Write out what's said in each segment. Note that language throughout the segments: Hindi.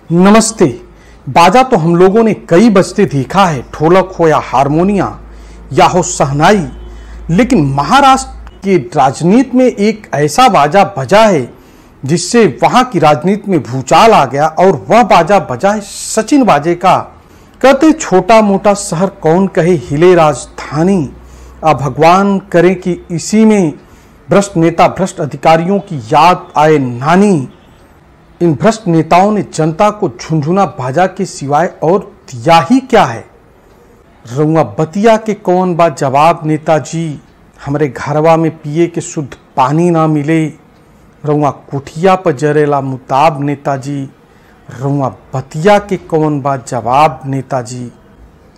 नमस्ते। बाजा तो हम लोगों ने कई बजते देखा है, ढोलक हो या हारमोनिया या हो शहनाई, लेकिन महाराष्ट्र की राजनीति में एक ऐसा बाजा बजा है जिससे वहां की राजनीति में भूचाल आ गया। और वह बाजा बजा है सचिन बाजे का। कहते छोटा मोटा शहर कौन कहे हिले राजधानी, अब भगवान करे कि इसी में भ्रष्ट नेता भ्रष्ट अधिकारियों की याद आए नानी। इन भ्रष्ट नेताओं ने जनता को झुनझुना बाजा के सिवाय और दिया ही क्या है। रउआ बतिया के कौन बा जवाब नेताजी, हमरे घरवा में पिए के शुद्ध पानी ना मिले। रउआ कुठिया पर जरेला मुताब नेताजी, रउआ बतिया के कौन बा जवाब नेताजी।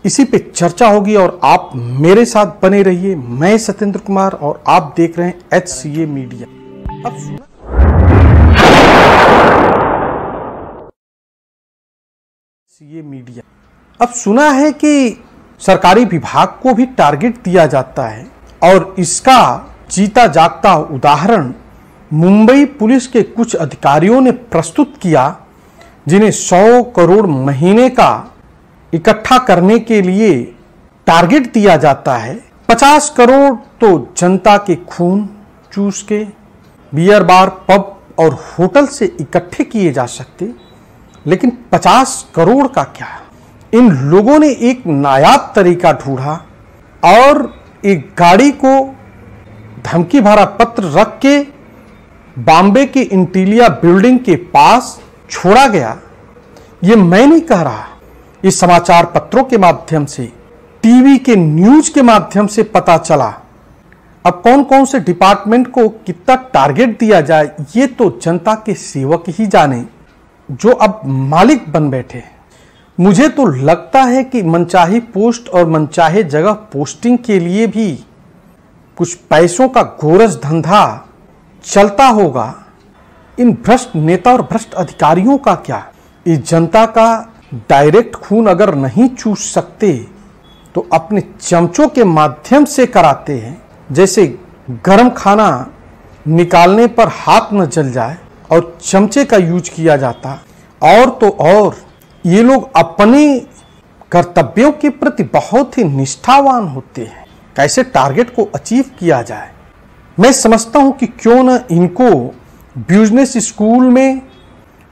इसी पे चर्चा होगी और आप मेरे साथ बने रहिए। मैं सत्येंद्र कुमार और आप देख रहे हैं HCA मीडिया। अब सुना है कि सरकारी विभाग को भी टारगेट दिया जाता है और इसका जीता जागता उदाहरण मुंबई पुलिस के कुछ अधिकारियों ने प्रस्तुत किया, जिन्हें 100 करोड़ महीने का इकट्ठा करने के लिए टारगेट दिया जाता है। 50 करोड़ तो जनता के खून चूस के बियर बार, पब और होटल से इकट्ठे किए जा सकते, लेकिन 50 करोड़ का क्या। इन लोगों ने एक नायाब तरीका ढूंढा और एक गाड़ी को धमकी भरा पत्र रख के बॉम्बे के इंटीलिया बिल्डिंग के पास छोड़ा गया। ये मैं नहीं कह रहा, ये समाचार पत्रों के माध्यम से, टीवी के न्यूज के माध्यम से पता चला। अब कौन कौन से डिपार्टमेंट को कितना टारगेट दिया जाए ये तो जनता के सेवक ही जाने, जो अब मालिक बन बैठे। मुझे तो लगता है कि मनचाही पोस्ट और मनचाहे जगह पोस्टिंग के लिए भी कुछ पैसों का गोरज धंधा चलता होगा। इन भ्रष्ट नेता और भ्रष्ट अधिकारियों का क्या। इस जनता का डायरेक्ट खून अगर नहीं चूस सकते तो अपने चमचों के माध्यम से कराते हैं, जैसे गरम खाना निकालने पर हाथ न जल जाए और चमचे का यूज किया जाता। और तो और ये लोग अपने कर्तव्यों के प्रति बहुत ही निष्ठावान होते हैं, कैसे टारगेट को अचीव किया जाए। मैं समझता हूं कि क्यों न इनको बिजनेस स्कूल में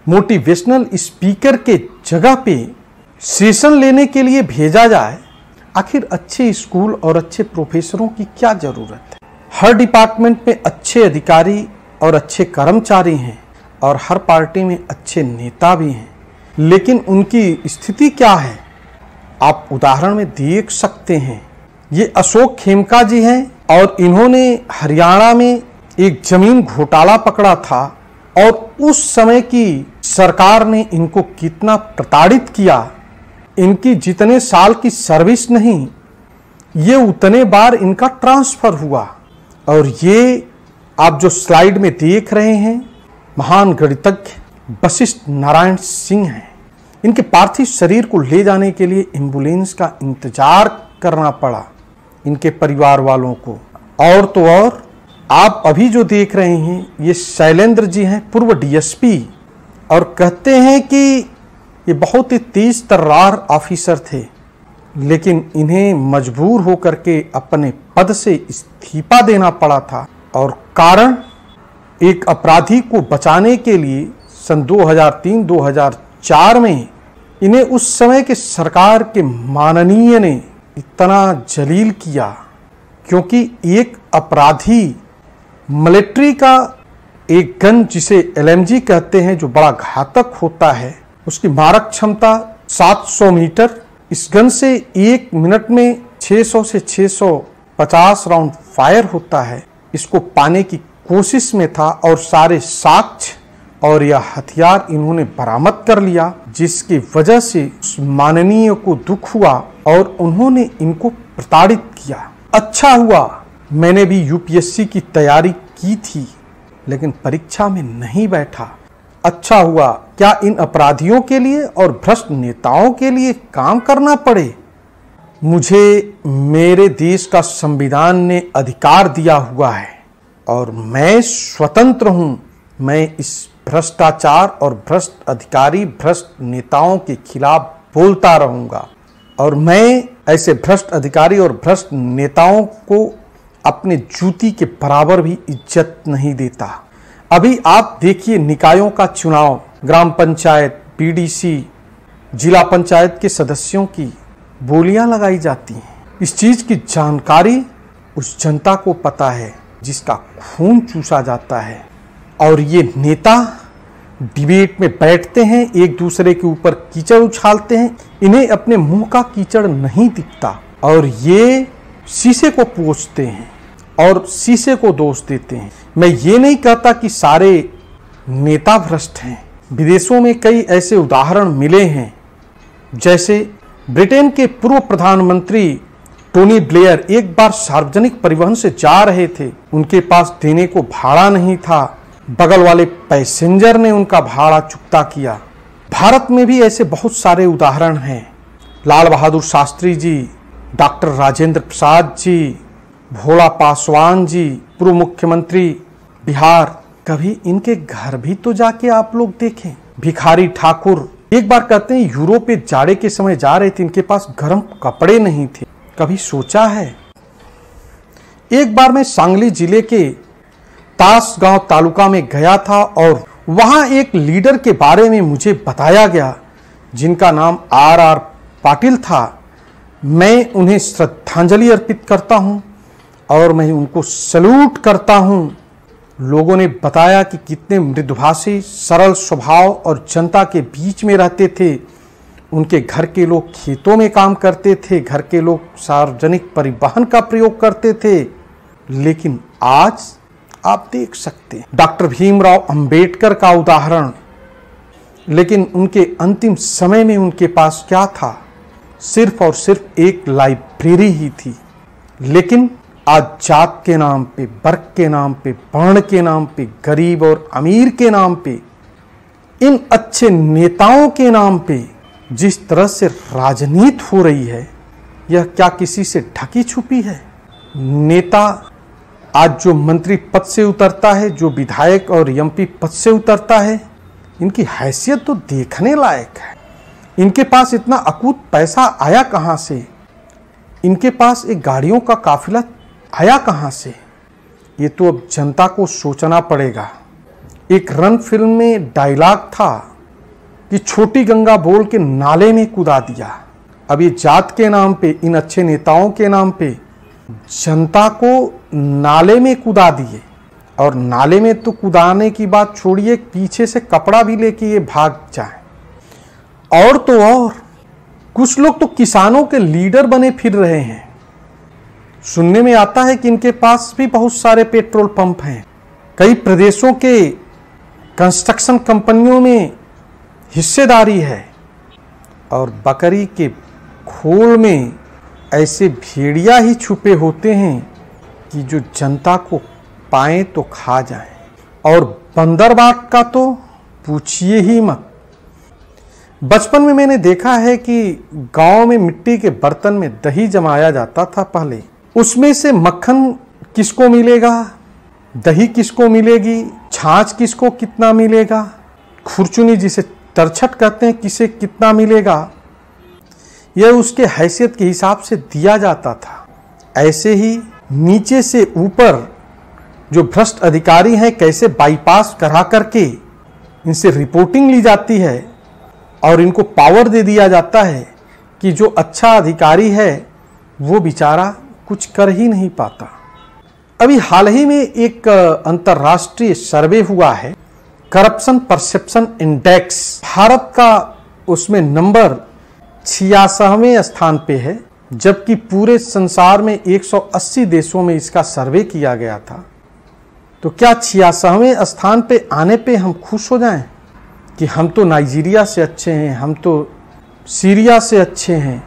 मोटिवेशनल स्पीकर के जगह पे सेशन लेने के लिए भेजा जाए। आखिर अच्छे स्कूल और अच्छे प्रोफेसरों की क्या जरूरत है। हर डिपार्टमेंट में अच्छे अधिकारी और अच्छे कर्मचारी हैं और हर पार्टी में अच्छे नेता भी हैं, लेकिन उनकी स्थिति क्या है आप उदाहरण में देख सकते हैं। ये अशोक खेमका जी हैं और इन्होंने हरियाणा में एक जमीन घोटाला पकड़ा था और उस समय की सरकार ने इनको कितना प्रताड़ित किया। इनकी जितने साल की सर्विस नहीं, ये उतने बार इनका ट्रांसफर हुआ। और ये आप जो स्लाइड में देख रहे हैं महान गणितज्ञ वशिष्ठ नारायण सिंह हैं। इनके पार्थिव शरीर को ले जाने के लिए एम्बुलेंस का इंतजार करना पड़ा इनके परिवार वालों को। और तो और आप अभी जो देख रहे हैं ये शैलेंद्र जी हैं, पूर्व DSP, और कहते हैं कि ये बहुत ही तेज तर्रार ऑफिसर थे, लेकिन इन्हें मजबूर होकर के अपने पद से इस्तीफा देना पड़ा था। और कारण एक अपराधी को बचाने के लिए सन 2003-2004 में इन्हें उस समय के सरकार के माननीय ने इतना जलील किया, क्योंकि एक अपराधी मिलिट्री का एक गन जिसे LMG कहते हैं, जो बड़ा घातक होता है, उसकी मारक क्षमता 700 मीटर। इस गन से 1 मिनट में 600 से 650 राउंड फायर होता है। इसको पाने की कोशिश में था और सारे साक्ष्य और यह हथियार इन्होंने बरामद कर लिया, जिसकी वजह से उस माननीय को दुख हुआ और उन्होंने इनको प्रताड़ित किया। अच्छा हुआ मैंने भी UPSC की तैयारी की थी, लेकिन परीक्षा में नहीं बैठा। अच्छा हुआ क्या इन अपराधियों के लिए और भ्रष्ट नेताओं के लिए काम करना पड़े। मुझे मेरे देश का संविधान ने अधिकार दिया हुआ है और मैं स्वतंत्र हूं। मैं इस भ्रष्टाचार और भ्रष्ट अधिकारी, भ्रष्ट नेताओं के खिलाफ बोलता रहूंगा और मैं ऐसे भ्रष्ट अधिकारी और भ्रष्ट नेताओं को अपने जूती के बराबर भी इज्जत नहीं देता। अभी आप देखिए निकायों का चुनाव, ग्राम पंचायत, बीडीसी, जिला पंचायत के सदस्यों की बोलियां लगाई जाती हैं। इस चीज की जानकारी उस जनता को पता है जिसका खून चूसा जाता है। और ये नेता डिबेट में बैठते हैं, एक दूसरे के ऊपर कीचड़ उछालते हैं, इन्हें अपने मुंह का कीचड़ नहीं दिखता और ये शीशे को पोंछते हैं और शीशे को दोष देते हैं। मैं ये नहीं कहता कि सारे नेता भ्रष्ट हैं। विदेशों में कई ऐसे उदाहरण मिले हैं, जैसे ब्रिटेन के पूर्व प्रधानमंत्री टोनी ब्लेयर एक बार सार्वजनिक परिवहन से जा रहे थे, उनके पास देने को भाड़ा नहीं था, बगल वाले पैसेंजर ने उनका भाड़ा चुकता किया। भारत में भी ऐसे बहुत सारे उदाहरण हैं। लाल बहादुर शास्त्री जी, डॉक्टर राजेंद्र प्रसाद जी, भोला पासवान जी, पूर्व मुख्यमंत्री बिहार, कभी इनके घर भी तो जाके आप लोग देखें। भिखारी ठाकुर एक बार कहते हैं यूरोप में जाड़े के समय जा रहे थे, इनके पास गर्म कपड़े नहीं थे। कभी सोचा है? एक बार मैं सांगली जिले के तासगांव तालुका में गया था और वहां एक लीडर के बारे में मुझे बताया गया जिनका नाम आर पाटिल था। मैं उन्हें श्रद्धांजलि अर्पित करता हूं और मैं उनको सैल्यूट करता हूं। लोगों ने बताया कि कितने मृदुभाषी, सरल स्वभाव और जनता के बीच में रहते थे। उनके घर के लोग खेतों में काम करते थे, घर के लोग सार्वजनिक परिवहन का प्रयोग करते थे। लेकिन आज आप देख सकते हैं डॉक्टर भीमराव अंबेडकर का उदाहरण, लेकिन उनके अंतिम समय में उनके पास क्या था? सिर्फ और सिर्फ एक लाइब्रेरी ही थी। लेकिन आज जात के नाम पे, वर्ग के नाम पे, वर्ण के नाम पे, गरीब और अमीर के नाम पे, इन अच्छे नेताओं के नाम पे जिस तरह से राजनीति हो रही है, यह क्या किसी से ढकी छुपी है? नेता आज जो मंत्री पद से उतरता है, जो विधायक और एमपी पद से उतरता है, इनकी हैसियत तो देखने लायक है। इनके पास इतना अकूत पैसा आया कहाँ से? इनके पास एक गाड़ियों का काफिला आया कहाँ से? ये तो अब जनता को सोचना पड़ेगा। एक रन फिल्म में डायलॉग था कि छोटी गंगा बोल के नाले में कूदा दिया। अब ये जात के नाम पे, इन अच्छे नेताओं के नाम पे जनता को नाले में कूदा दिए। और नाले में तो कूदाने की बात छोड़िए, पीछे से कपड़ा भी लेके ये भाग जाए। और तो और कुछ लोग तो किसानों के लीडर बने फिर रहे हैं। सुनने में आता है कि इनके पास भी बहुत सारे पेट्रोल पंप हैं। कई प्रदेशों के कंस्ट्रक्शन कंपनियों में हिस्सेदारी है। और बकरी के खोल में ऐसे भेड़िया ही छुपे होते हैं कि जो जनता को पाए तो खा जाए। और बंदरबाग का तो पूछिए ही मत। बचपन में मैंने देखा है कि गांव में मिट्टी के बर्तन में दही जमाया जाता था पहले। उसमें से मक्खन किसको मिलेगा, दही किसको मिलेगी, छाछ किसको कितना मिलेगा, खुरचुनी जिसे तरछट कहते हैं किसे कितना मिलेगा, यह उसके हैसियत के हिसाब से दिया जाता था। ऐसे ही नीचे से ऊपर जो भ्रष्ट अधिकारी हैं, कैसे बाईपास करा करके इनसे रिपोर्टिंग ली जाती है और इनको पावर दे दिया जाता है कि जो अच्छा अधिकारी है वो बेचारा कुछ कर ही नहीं पाता। अभी हाल ही में एक अंतर्राष्ट्रीय सर्वे हुआ है, करप्शन परसेप्शन इंडेक्स। भारत का उसमें नंबर 86वें स्थान पे है, जबकि पूरे संसार में 180 देशों में इसका सर्वे किया गया था। तो क्या 86वें स्थान पे आने पे हम खुश हो जाएं कि हम तो नाइजीरिया से अच्छे हैं, हम तो सीरिया से अच्छे हैं,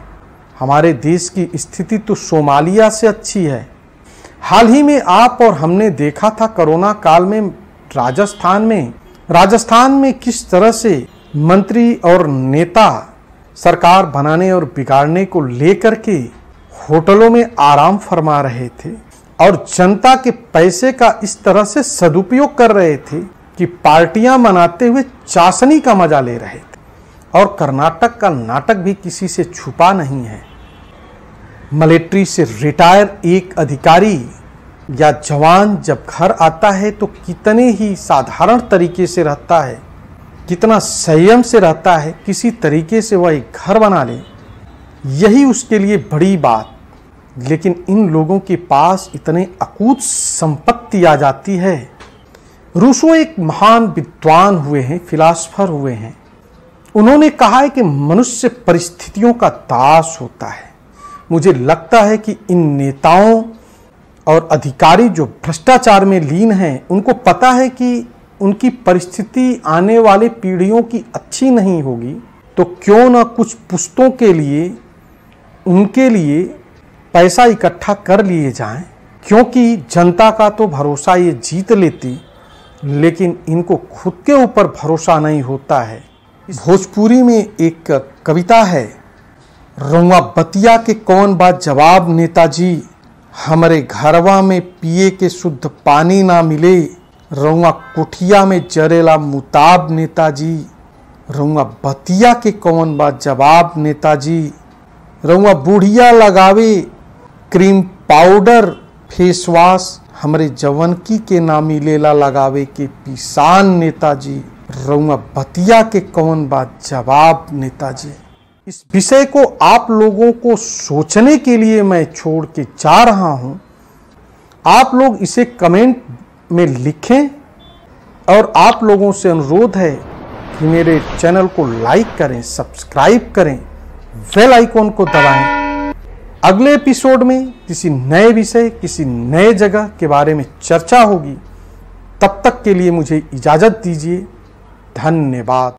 हमारे देश की स्थिति तो सोमालिया से अच्छी है। हाल ही में आप और हमने देखा था कोरोना काल में राजस्थान में किस तरह से मंत्री और नेता सरकार बनाने और बिगाड़ने को लेकर के होटलों में आराम फरमा रहे थे और जनता के पैसे का इस तरह से सदुपयोग कर रहे थे कि पार्टियां मनाते हुए चाशनी का मजा ले रहे थे। और कर्नाटक का नाटक भी किसी से छुपा नहीं है। मिलिट्री से रिटायर एक अधिकारी या जवान जब घर आता है तो कितने ही साधारण तरीके से रहता है, कितना संयम से रहता है, किसी तरीके से वह एक घर बना ले, यही उसके लिए बड़ी बात। लेकिन इन लोगों के पास इतने अकूत संपत्ति आ जाती है। रूसो एक महान विद्वान हुए हैं, फिलासफर हुए हैं। उन्होंने कहा है कि मनुष्य परिस्थितियों का दास होता है। मुझे लगता है कि इन नेताओं और अधिकारी जो भ्रष्टाचार में लीन हैं, उनको पता है कि उनकी परिस्थिति आने वाले पीढ़ियों की अच्छी नहीं होगी, तो क्यों ना कुछ पुश्तों के लिए उनके लिए पैसा इकट्ठा कर लिए जाएं, क्योंकि जनता का तो भरोसा ये जीत लेती, लेकिन इनको खुद के ऊपर भरोसा नहीं होता है। भोजपुरी में एक कविता है, रउआ बतिया के कौन बात जवाब नेताजी, हमारे घरवा में पिए के शुद्ध पानी ना मिले, रउआ कुठिया में जरेला मुताब नेताजी, रउआ बतिया के कौन बात जवाब नेताजी, रउआ बुढ़िया लगावे क्रीम पाउडर फेस वॉश, हमरे जवनकी के ना मिलेला लगावे के पिसान नेताजी, रउआ बतिया के कौन बात जवाब नेताजी। इस विषय को आप लोगों को सोचने के लिए मैं छोड़ के जा रहा हूं। आप लोग इसे कमेंट में लिखें और आप लोगों से अनुरोध है कि मेरे चैनल को लाइक करें, सब्सक्राइब करें, बेल आइकॉन को दबाएं। अगले एपिसोड में किसी नए विषय, किसी नए जगह के बारे में चर्चा होगी। तब तक के लिए मुझे इजाजत दीजिए। धन्यवाद।